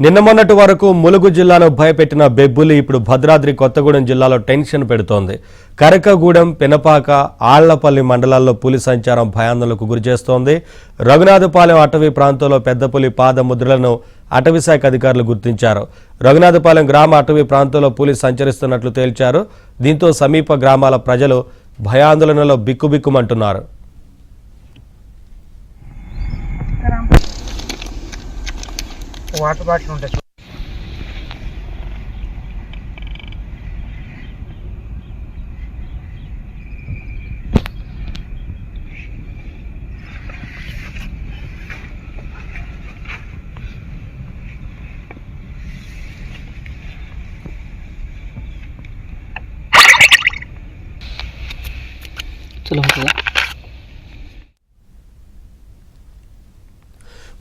నిన్న మొన్నటి వరకు ములుగు జిల్లాను భయపెట్టిన బెబ్బులి ఇప్పుడు భద్రాద్రి కొత్తగూడెం జిల్లాలో టెన్షన్ పెడుతోంది. కరకగూడెం, పెనపాక, ఆళ్లపల్లి మండలాల్లో పులి సంచారం భయాందోళనకు గురిచేస్తోంది. రఘునాథపాలెం అటవీ ప్రాంతంలో పెద్ద పులి పాద ముద్రలను అటవీశాఖ అధికారులు గుర్తించారు. రఘునాథపాలెం గ్రామ అటవీ ప్రాంతంలో పులి సంచరిస్తున్నట్లు తేల్చారు. దీంతో సమీప గ్రామాల ప్రజలు భయాందోళనలో బిక్కుబిక్కుమంటున్నారు. వాటర్ బాటిల్ ఉంటాయి.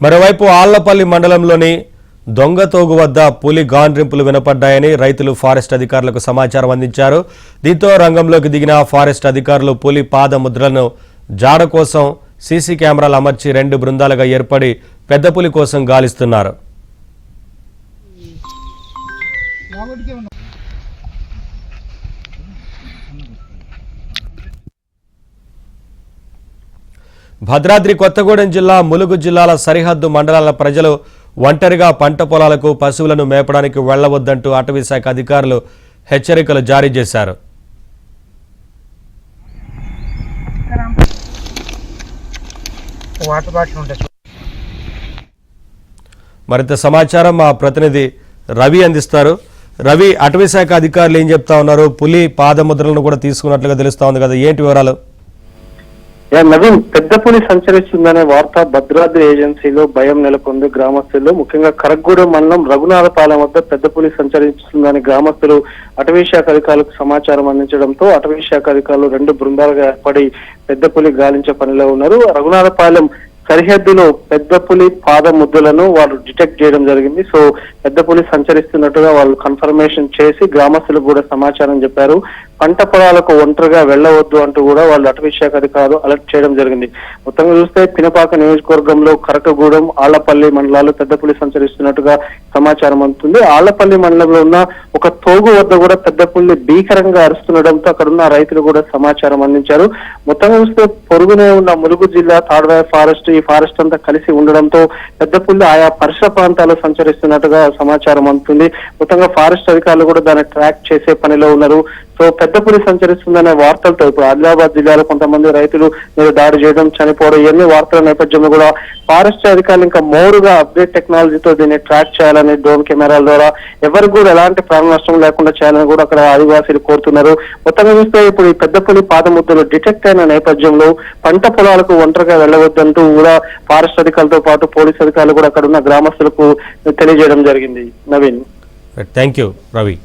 మరోవైపు ఆళ్లపల్లి మండలంలోని దొంగతోగు వద్ద పులి గాండ్రింపులు వినపడ్డాయని రైతులు ఫారెస్ట్ అధికారులకు సమాచారం అందించారు. దీంతో రంగంలోకి దిగిన ఫారెస్ట్ అధికారులు పులి పాద ముద్రలను జాడ కోసం సీసీ కెమెరాలు అమర్చి 2 బృందాలుగా ఏర్పడి పెద్ద పులి కోసం గాలిస్తున్నారు. భద్రాద్రి కొత్తగూడెం జిల్లా, ములుగు జిల్లాల సరిహద్దు మండలాల ప్రజలు ఒంటరిగా పంట పొలాలకు పశువులను మేపడానికి వెళ్లవద్దంటూ అటవీశాఖ అధికారులు హెచ్చరికలు జారీ చేశారు. మరింత సమాచారం మా ప్రతినిధి రవి అందిస్తారు. రవి, అటవీశాఖ అధికారులు ఏం చెప్తా ఉన్నారు? పులి పాదముద్రలను కూడా తీసుకున్నట్లుగా తెలుస్తా ఉంది కదా, ఏంటి వివరాలు? నవీన్, పెద్ద పులి సంచరిస్తుందనే వార్త భద్రాద్రి ఏజెన్సీలో భయం నెలకొంది గ్రామస్తులు. ముఖ్యంగా కరగూడెం మండలం రఘునాథపాలెం వద్ద పెద్ద పులి సంచరిస్తుందని గ్రామస్తులు అటవీశాఖ అధికారులకు సమాచారం అందించడంతో అటవీశాఖ అధికారులు 2 బృందాలుగా ఏర్పడి పెద్ద పులి గాలించే పనిలో ఉన్నారు. రఘునాథపాలెం సరిహద్దులో పెద్ద పులి పాద ముద్దులను వాళ్ళు డిటెక్ట్ చేయడం జరిగింది. సో పెద్ద పులి సంచరిస్తున్నట్టుగా వాళ్ళు కన్ఫర్మేషన్ చేసి గ్రామస్తులకు కూడా సమాచారం చెప్పారు. పంట పొలాలకు ఒంటరిగా వెళ్లవద్దు అంటూ కూడా వాళ్ళు అటవీశాఖ అధికారులు అలర్ట్ చేయడం జరిగింది. మొత్తంగా చూస్తే పినపాక నియోజకవర్గంలో కరకగూడెం, ఆళ్లపల్లి మండలాలు పెద్ద పులి సంచరిస్తున్నట్టుగా సమాచారం అందుతుంది. ఆళ్లపల్లి మండలంలో ఉన్న ఒక తోగు వద్ద కూడా పెద్ద పులి భీకరంగా అరుస్తుండడంతో అక్కడ ఉన్న రైతులు కూడా సమాచారం అందించారు. మొత్తంగా చూస్తే పొరుగునే ఉన్న ములుగు జిల్లా తాడ్వాయి ఫారెస్ట్, ఈ ఫారెస్ట్ అంతా కలిసి ఉండడంతో పెద్ద పులి ఆయా పరిసర ప్రాంతాల్లో సంచరిస్తున్నట్టుగా సమాచారం అందుతుంది. మొత్తంగా ఫారెస్ట్ అధికారులు కూడా దాన్ని ట్రాక్ చేసే పనిలో ఉన్నారు. సో పెద్ద పులి సంచరిస్తుందనే వార్తలతో ఇప్పుడు ఆదిలాబాద్ జిల్లాలో కొంతమంది రైతులు దాడి చేయడం, చనిపోవడం, ఇవన్నీ వార్తల నేపథ్యంలో కూడా ఫారెస్ట్ అధికారులు ఇంకా మోరుగా అప్డేట్ టెక్నాలజీతో దీన్ని ట్రాక్ చేయాలని డ్రోన్ కెమెరాల ద్వారా ఎవరికి కూడా ఎలాంటి ప్రాణ నష్టం లేకుండా చేయాలని కూడా అక్కడ ఆదివాసీలు కోరుతున్నారు. మొత్తంగా చూస్తే ఇప్పుడు ఈ పెద్ద పులి పాదముద్రలు డిటెక్ట్ అయిన నేపథ్యంలో పంట పొలాలకు ఒంటరిగా వెళ్లవద్దంటూ కూడా ఫారెస్ట్ అధికారులతో పాటు పోలీస్ అధికారులు కూడా అక్కడ ఉన్న గ్రామస్తులకు తెలియజేయడం జరిగింది. Naveen, thank you Ravi.